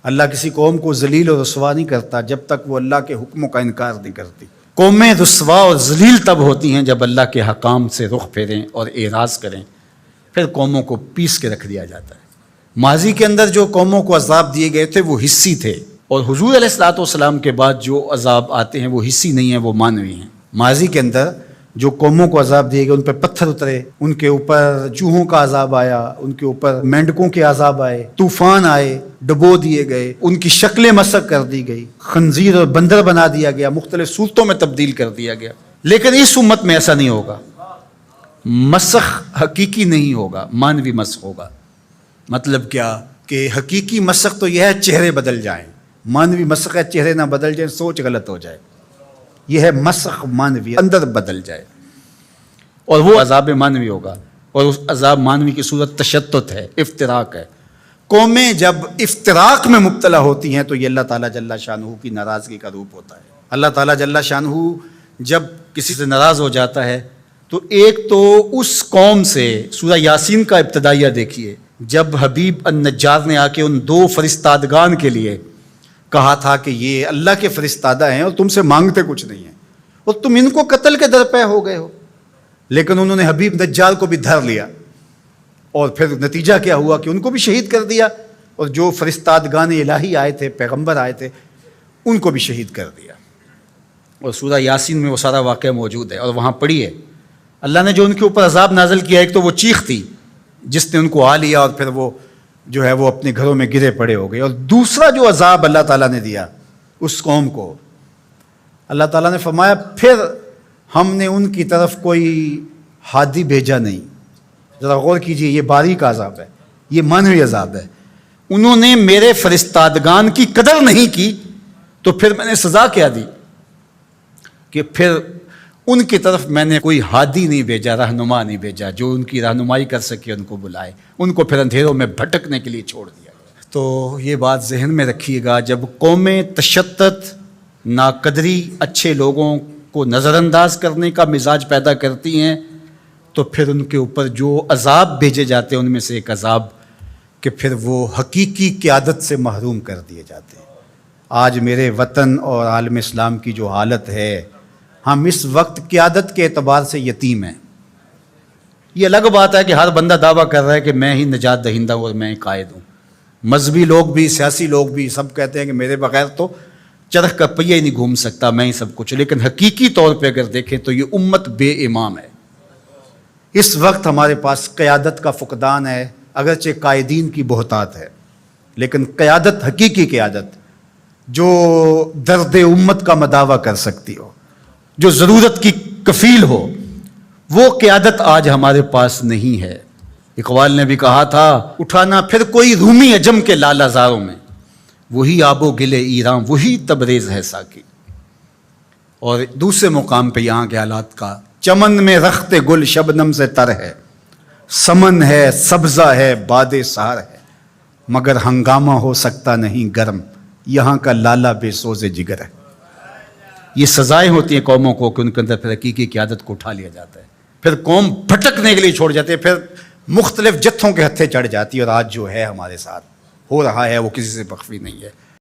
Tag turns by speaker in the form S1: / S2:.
S1: اللہ کسی قوم کو ذلیل اور رسوا نہیں کرتا جب تک وہ اللہ کے حکموں کا انکار نہیں کرتی۔ قومیں رسوا اور ذلیل تب ہوتی ہیں جب اللہ کے حکام سے رخ پھیریں اور اعراض کریں، پھر قوموں کو پیس کے رکھ دیا جاتا ہے۔ ماضی کے اندر جو قوموں کو عذاب دیے گئے تھے وہ حصی تھے، اور حضور علیہ الصلوۃ والسلام کے بعد جو عذاب آتے ہیں وہ حصی نہیں ہیں، وہ معنوی ہیں۔ ماضی کے اندر جو قوموں کو عذاب دیے گئے، ان پہ پتھر اترے، ان کے اوپر چوہوں کا عذاب آیا، ان کے اوپر مینڈکوں کے عذاب آئے، طوفان آئے، ڈبو دیے گئے، ان کی شکلیں مسخ کر دی گئی، خنزیر اور بندر بنا دیا گیا، مختلف صورتوں میں تبدیل کر دیا گیا۔ لیکن اس امت میں ایسا نہیں ہوگا، مسخ حقیقی نہیں ہوگا، مانوی مسخ ہوگا۔ مطلب کیا کہ حقیقی مسخ تو یہ ہے چہرے بدل جائیں، مانوی مسخ ہے چہرے نہ بدل جائیں، سوچ غلط ہو جائے۔ یہ ہے مسخ مانوی، اندر بدل جائے، اور وہ عذاب مانوی ہوگا، اور اس عذاب مانوی کی صورت تشتت ہے، افتراق ہے۔ قومیں جب افتراق میں مبتلا ہوتی ہیں تو یہ اللہ تعالیٰ جل شانہ کی ناراضگی کا روپ ہوتا ہے۔ اللہ تعالیٰ جل شانہ جب کسی سے ناراض ہو جاتا ہے تو ایک تو اس قوم سے، سورہ یاسین کا ابتدائیہ دیکھیے، جب حبیب النجار نے آ کے ان 2 فرستادگان کے لیے کہا تھا کہ یہ اللہ کے فرستادہ ہیں اور تم سے مانگتے کچھ نہیں ہیں، اور تم ان کو قتل کے درپے ہو گئے ہو، لیکن انہوں نے حبیب نجار کو بھی دھر لیا، اور پھر نتیجہ کیا ہوا کہ ان کو بھی شہید کر دیا، اور جو فرستادگان الہی آئے تھے، پیغمبر آئے تھے، ان کو بھی شہید کر دیا۔ اور سورہ یاسین میں وہ سارا واقعہ موجود ہے، اور وہاں پڑھیے اللہ نے جو ان کے اوپر عذاب نازل کیا۔ ایک تو وہ چیخ تھی جس نے ان کو آ لیا، اور پھر وہ جو ہے وہ اپنے گھروں میں گرے پڑے ہو گئے۔ اور دوسرا جو عذاب اللہ تعالیٰ نے دیا اس قوم کو، اللہ تعالیٰ نے فرمایا پھر ہم نے ان کی طرف کوئی ہادی بھیجا نہیں۔ ذرا غور کیجئے، یہ باریک عذاب ہے، یہ مانوی عذاب ہے۔ انہوں نے میرے فرستادگان کی قدر نہیں کی تو پھر میں نے سزا کیا دی کہ پھر ان کی طرف میں نے کوئی ہادی نہیں بھیجا، رہنما نہیں بھیجا جو ان کی رہنمائی کر سکے، ان کو بلائے، ان کو پھر اندھیروں میں بھٹکنے کے لیے چھوڑ دیا۔ تو یہ بات ذہن میں رکھیے گا، جب قومیں تشدد، ناقدری، اچھے لوگوں کو نظر انداز کرنے کا مزاج پیدا کرتی ہیں تو پھر ان کے اوپر جو عذاب بھیجے جاتے ہیں ان میں سے ایک عذاب کہ پھر وہ حقیقی قیادت سے محروم کر دیے جاتے ہیں۔ آج میرے وطن اور عالم اسلام کی جو حالت ہے، ہم اس وقت قیادت کے اعتبار سے یتیم ہیں۔ یہ الگ بات ہے کہ ہر بندہ دعویٰ کر رہا ہے کہ میں ہی نجات دہندہ ہوں اور میں ہی قائد ہوں۔ مذہبی لوگ بھی، سیاسی لوگ بھی، سب کہتے ہیں کہ میرے بغیر تو چرخ کا پہیہ ہی نہیں گھوم سکتا، میں ہی سب کچھ۔ لیکن حقیقی طور پہ اگر دیکھیں تو یہ امت بے امام ہے۔ اس وقت ہمارے پاس قیادت کا فقدان ہے، اگرچہ قائدین کی بہتات ہے، لیکن قیادت، حقیقی قیادت جو درد امت کا مداوع کر سکتی ہو، جو ضرورت کی کفیل ہو، وہ قیادت آج ہمارے پاس نہیں ہے۔ اقبال نے بھی کہا تھا، اٹھانا پھر کوئی رومی عجم کے لالہ زاروں میں، وہی آب و گل ایراں، وہی تبریز ہے ساکی۔ اور دوسرے مقام پہ یہاں کے حالات کا، چمن میں رخت گل شبنم سے تر ہے، سمن ہے، سبزہ ہے، باد سحر ہے، مگر ہنگامہ ہو سکتا نہیں گرم، یہاں کا لالا بے سوز جگر ہے۔ یہ سزائیں ہوتی ہیں قوموں کو کہ ان کے اندر پھر حقیقی قیادت کو اٹھا لیا جاتا ہے، پھر قوم بھٹکنے کے لیے چھوڑ جاتے ہیں، پھر مختلف جتھوں کے ہتھے چڑھ جاتی ہے۔ اور آج جو ہے ہمارے ساتھ ہو رہا ہے وہ کسی سے مخفی نہیں ہے۔